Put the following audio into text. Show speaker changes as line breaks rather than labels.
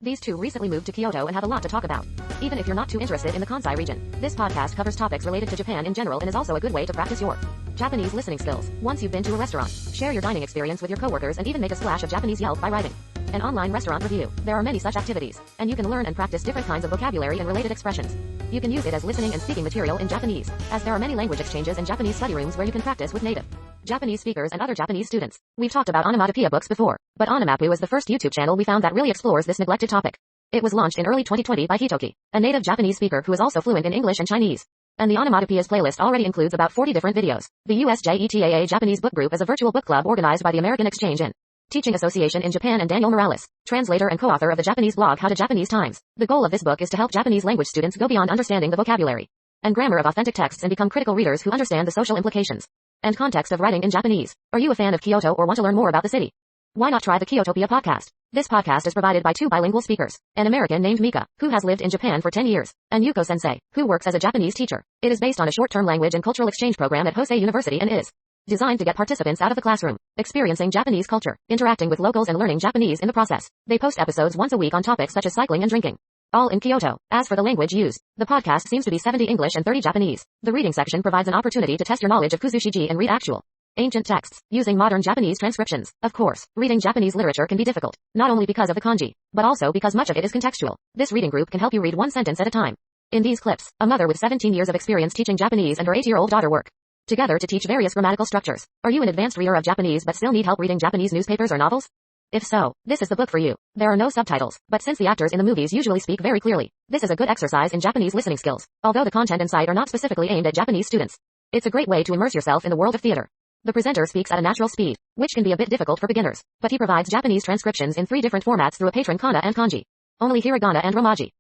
These two recently moved to Kyoto and have a lot to talk about. Even if you're not too interested in the Kansai region, this podcast covers topics related to Japan in general and is also a good way to practice your Japanese listening skills. Once you've been to a restaurant, share your dining experience with your coworkers and even make a splash of Japanese Yelp by writing an online restaurant review. There are many such activities, and you can learn and practice different kinds of vocabulary and related expressions. You can use it as listening and speaking material in Japanese, as there are many language exchanges and Japanese study rooms where you can practice with native Japanese speakers and other Japanese students. We've talked about onomatopoeia books before, but Onomapu was the first YouTube channel we found that really explores this neglected topic. It was launched in early 2020 by Hitoki, a native Japanese speaker who is also fluent in English and Chinese. And the onomatopoeias playlist already includes about 40 different videos. The USJETAA Japanese Book Group is a virtual book club organized by the American Exchange and Teaching Association in Japan and Daniel Morales, translator and co-author of the Japanese blog How to Japanese Times. The goal of this book is to help Japanese language students go beyond understanding the vocabulary and grammar of authentic texts and become critical readers who understand the social implications and context of writing in Japanese. Are you a fan of Kyoto or want to learn more about the city? Why not try the Kyotopia podcast? This podcast is provided by two bilingual speakers, an American named Mika, who has lived in Japan for 10 years, and Yuko Sensei, who works as a Japanese teacher. It is based on a short-term language and cultural exchange program at Hosei University and is designed to get participants out of the classroom, experiencing Japanese culture, interacting with locals and learning Japanese in the process. They post episodes once a week on topics such as cycling and drinking, all in Kyoto. As for the language used, the podcast seems to be 70 English and 30 Japanese. The reading section provides an opportunity to test your knowledge of Kuzushiji and read actual ancient texts, using modern Japanese transcriptions. Of course, reading Japanese literature can be difficult, not only because of the kanji, but also because much of it is contextual. This reading group can help you read one sentence at a time. In these clips, a mother with 17 years of experience teaching Japanese and her 8-year-old daughter work together to teach various grammatical structures. Are you an advanced reader of Japanese but still need help reading Japanese newspapers or novels? If so, this is the book for you. There are no subtitles, but since the actors in the movies usually speak very clearly, this is a good exercise in Japanese listening skills. Although the content and site are not specifically aimed at Japanese students, it's a great way to immerse yourself in the world of theater. The presenter speaks at a natural speed, which can be a bit difficult for beginners, but he provides Japanese transcriptions in 3 different formats through a patron kana and kanji, only hiragana and romaji.